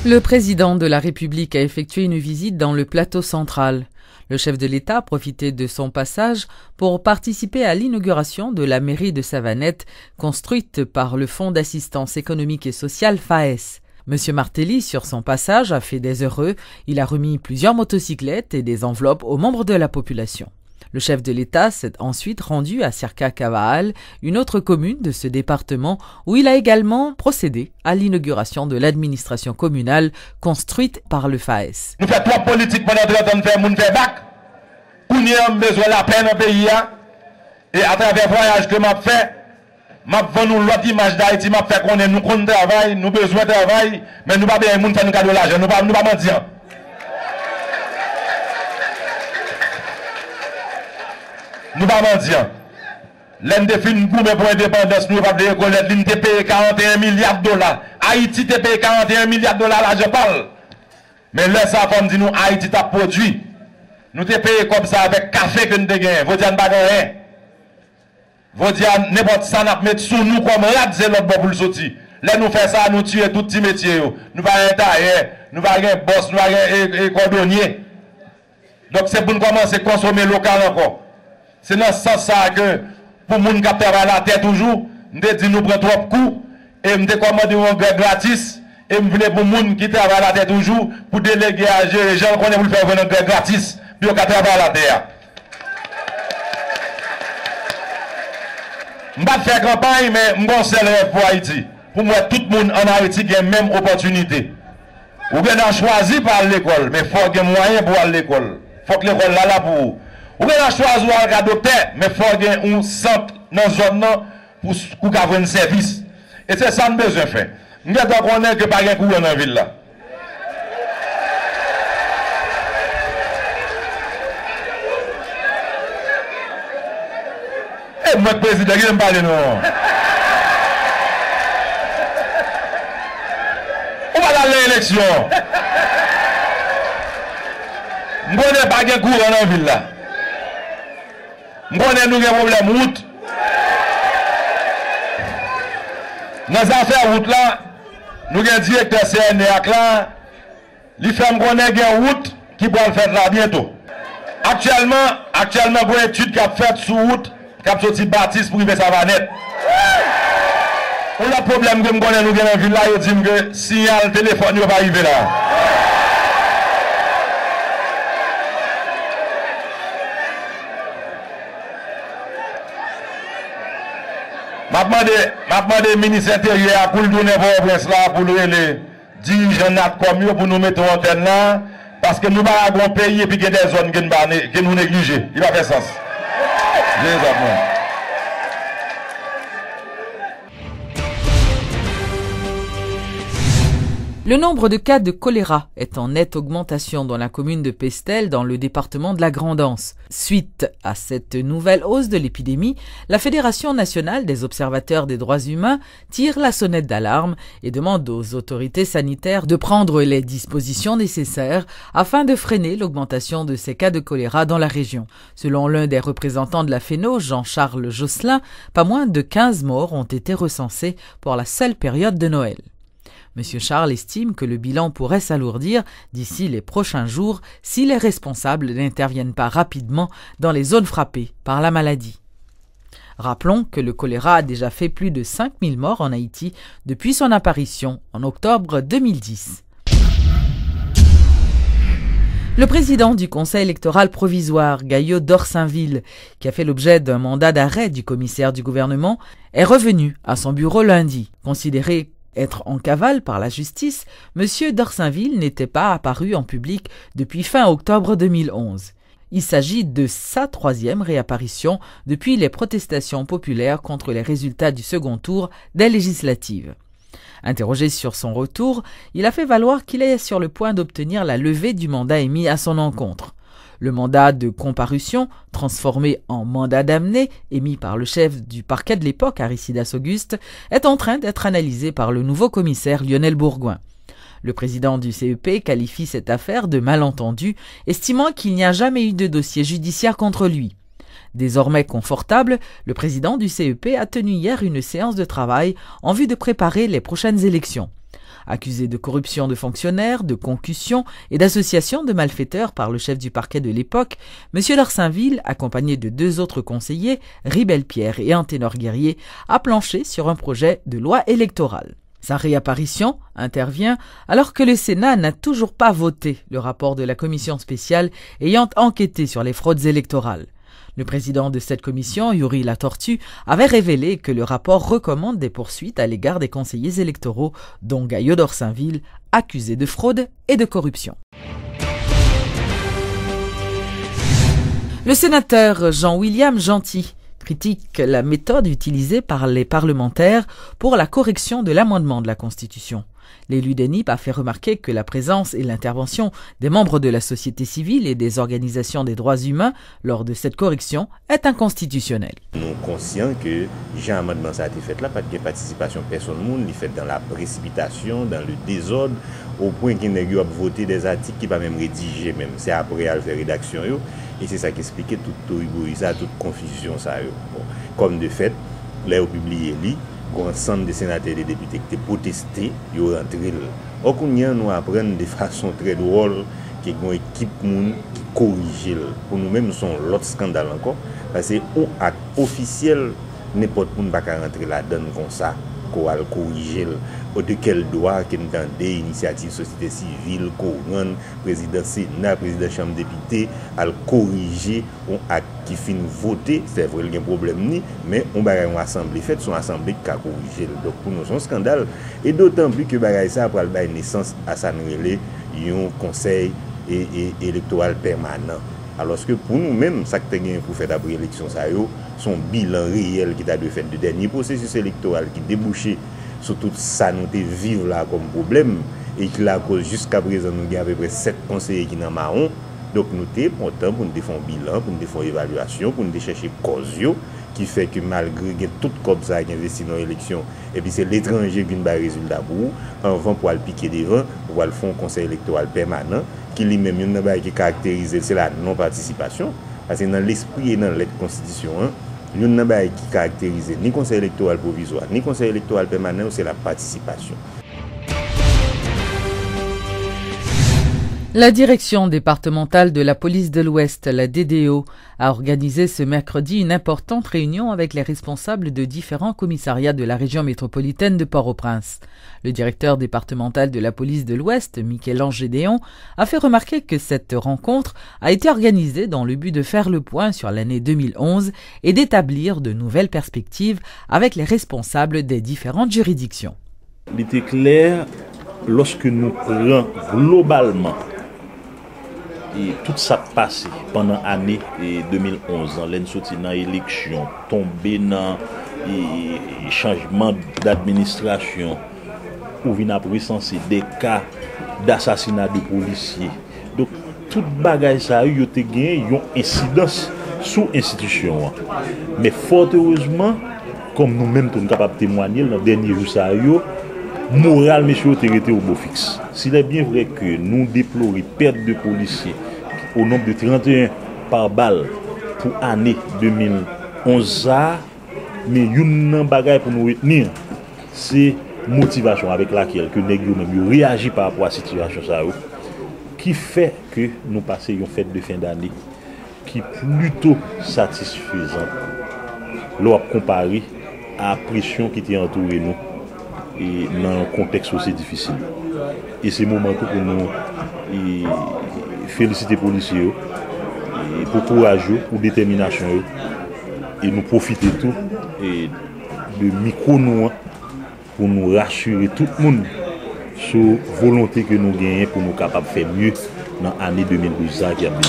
Le président de la République a effectué une visite dans le plateau central. Le chef de l'État a profité de son passage pour participer à l'inauguration de la mairie de Savanette, construite par le Fonds d'assistance économique et sociale FAES. Monsieur Martelly, sur son passage, a fait des heureux. Il a remis plusieurs motocyclettes et des enveloppes aux membres de la population. Le chef de l'État s'est ensuite rendu à Sirka-Cavaal, une autre commune de ce département, où il a également procédé à l'inauguration de l'administration communale construite par le FAES. Nous faisons trois politiques pendant 30 ans, nous faisons faire bac. Nous avons besoin de la peine dans le pays. Et à travers le voyage que je fais, je vais nous l'autre image d'Haïti, je fais qu'on est nous compte travail, nous besoin de travail, mais nous ne pouvons pas faire nous cadeau l'argent, nous ne pouvons pas mentir. Nous ne pouvons pas mentir. L'un des films pour l'indépendance, nous ne pouvons pas reconnaître, l'une te paye 41 milliards de dollars. Haïti te paye 41 milliards de dollars, là je parle. Mais là, ça comme dit nous, Haïti t'a produit. Nous te payé comme ça avec café que nous te gagnons. Vous dites, nous ne rien. Vous dites, n'importe ça, nous mettre sous nous comme rat, c'est l'autre bon pour le sortir. Là, nous faisons ça, nous tuons tout petit métier. Nous ne pas un tailleur, nous ne pas un boss, nous ne pas un cordonnier. Donc, c'est pour nous commencer à consommer local encore. C'est dans ce sens que, pour les gens qui travaillent à la tête toujours, nous dit nous prenons trop de coups et nous commandons un grade gratis. Et nous voulons pour les gens qui travaillent à la tête toujours, pour déléguer à gérer les gens qu'on est pour faire un grade gratis, puis on travaille à la terre. Je ne vais pas faire campagne, mais je vais seul rêve pour Haïti. Pour moi, tout le monde en Haïti a la même opportunité. Vous avez choisi par l'école, mais il faut qu'il y ait moyen pour aller à l'école. Il faut que l'école là là pour vous. Vous avez choisi pour aller adopter, mais il faut qu'il y ait un centre dans la zone pour avoir un service. Et c'est ça que nous avons besoin de faire. Nous devons connaître que pas de courant dans la ville là. Et moi, le président, qui me parle, non? On va aller à l'élection. Je ne connais pas de courant dans la ville là. Je connais nous avons un problème route. Dans les affaires route là, nous avons un directeur CNEAC là, il fait une route qui va le faire là bientôt. Actuellement, il y a une étude qui a fait sur route, qui a sorti Baptiste pour arriver à Savanette. On a un problème que nous connaissons dans la ville là, il dit que signal téléphone ne va pas arriver là. Je demande au ministre intérieur pour nous donner vos presse là, pour nous les dirigeants comme pour nous mettre en antenne là, parce que nous avons un pays et puis il y a des zones que nous négligeons. Il va faire sens. Le nombre de cas de choléra est en nette augmentation dans la commune de Pestel, dans le département de la Grand'Anse. Suite à cette nouvelle hausse de l'épidémie, la Fédération nationale des observateurs des droits humains tire la sonnette d'alarme et demande aux autorités sanitaires de prendre les dispositions nécessaires afin de freiner l'augmentation de ces cas de choléra dans la région. Selon l'un des représentants de la FENO, Jean-Charles Josselin, pas moins de 15 morts ont été recensés pour la seule période de Noël. Monsieur Charles estime que le bilan pourrait s'alourdir d'ici les prochains jours si les responsables n'interviennent pas rapidement dans les zones frappées par la maladie. Rappelons que le choléra a déjà fait plus de 5000 morts en Haïti depuis son apparition en octobre 2010. Le président du conseil électoral provisoire, Gayo Dorsainville, qui a fait l'objet d'un mandat d'arrêt du commissaire du gouvernement, est revenu à son bureau lundi. Considéré être en cavale par la justice, M. Dorsainville n'était pas apparu en public depuis fin octobre 2011. Il s'agit de sa 3e réapparition depuis les protestations populaires contre les résultats du second tour des législatives. Interrogé sur son retour, il a fait valoir qu'il est sur le point d'obtenir la levée du mandat émis à son encontre. Le mandat de comparution, transformé en mandat d'amener, émis par le chef du parquet de l'époque, Aristide Auguste, est en train d'être analysé par le nouveau commissaire Lionel Bourgoin. Le président du CEP qualifie cette affaire de malentendu, estimant qu'il n'y a jamais eu de dossier judiciaire contre lui. Désormais confortable, le président du CEP a tenu hier une séance de travail en vue de préparer les prochaines élections. Accusé de corruption de fonctionnaires, de concussion et d'association de malfaiteurs par le chef du parquet de l'époque, M. d'Orsainville, accompagné de 2 autres conseillers, Ribel Pierre et Anténor Guerrier, a planché sur un projet de loi électorale. Sa réapparition intervient alors que le Sénat n'a toujours pas voté le rapport de la commission spéciale ayant enquêté sur les fraudes électorales. Le président de cette commission, Yuri Latortue, avait révélé que le rapport recommande des poursuites à l'égard des conseillers électoraux, dont Gayo d'Orsainville, accusé de fraude et de corruption. Le sénateur Jean-William Gentil critique la méthode utilisée par les parlementaires pour la correction de l'amendement de la Constitution. L'élu d'Enip a fait remarquer que la présence et l'intervention des membres de la société civile et des organisations des droits humains lors de cette correction est inconstitutionnelle. Nous sommes conscients que j'ai un amendement ça a été fait là, pas de participation personne monde, il fait dans la précipitation, dans le désordre, au point qu'il n'a pas voté des articles qui pas même rédigé même. C'est après à faire rédaction et c'est ça qui expliquait toute confusion ça. Bon. Comme de fait, là au publié ensemble des sénateurs et des députés qui étaient protestés, ils ont rentré là. Au contraire, nous apprenons de façon très drôle qu'il y a une équipe qui corrige. Pour nous-mêmes, nous sommes l'autre scandale encore. Parce que acte officiel, n'importe qui ne peut pas rentrer là-dedans comme ça, qu'on va le corriger. De quel droit qu'il y a des initiatives société civile, couronne, président Sénat, président Chambre des députés, à le corriger un acte qui finit voter, c'est vrai qu'il y a un problème, mais on va une assemblée faite, son assemblée qui a corrigé. Donc pour nous, c'est un scandale. Et d'autant plus que ça va donner naissance à ça, un conseil électoral permanent. Alors que pour nous-mêmes, ça que nous pour faire après l'élection, son bilan réel qui a de fait de dernier processus électoral qui débouchait sur tout ça nous vivre là comme problème et que la cause jusqu'à présent nous avons à peu près 7 conseillers qui n'ont marron. Donc nous sommes contents pour nous défendre bilan, pour nous défendre évaluation, pour nous chercher cause qui fait que malgré tout comme ça qui investit dans l'élection et puis c'est l'étranger qui n'a pas résultat pour avant pour le piquer devant pour le faire un conseil électoral permanent qui lui-même une qui caractérise c'est la non participation parce que dans l'esprit et dans la constitution il n'y a pas qui caractérise ni conseil électoral provisoire, ni conseil électoral permanent, c'est la participation. La direction départementale de la police de l'Ouest, la DDO, a organisé ce mercredi une importante réunion avec les responsables de différents commissariats de la région métropolitaine de Port-au-Prince. Le directeur départemental de la police de l'Ouest, Michel-Ange Gédéon, a fait remarquer que cette rencontre a été organisée dans le but de faire le point sur l'année 2011 et d'établir de nouvelles perspectives avec les responsables des différentes juridictions. Il était clair, lorsque nous prenons globalement et tout ça passé pendant l'année 2011, dans l'élection, tombé dans le changement d'administration, où vient après censer des cas d'assassinat de policiers. Donc, toute bagaille ça a eu une incidence sous l'institution. Mais fort heureusement, comme nous-mêmes sommes capables de témoigner, dans le dernier jour ça a eu, moral, monsieur, était au beau fixe. S'il est bien vrai que nous déplorons perte de policiers au nombre de 31 par balle pour l'année 2011, mais une bagaille pour nous retenir, c'est motivation avec laquelle que nous réagissons par rapport à la situation qui fait que nous passons une fête de fin d'année qui est plutôt satisfaisante lorsqu'on compare à la pression qui était entourée nous et dans un contexte aussi difficile. Et c'est le moment pour nous féliciter les policiers pour courage, pour détermination et nous profiter tout et de micro nous pour nous rassurer tout le monde sur la volonté que nous gagnons pour nous capables de faire mieux dans l'année 2012 qui a venu.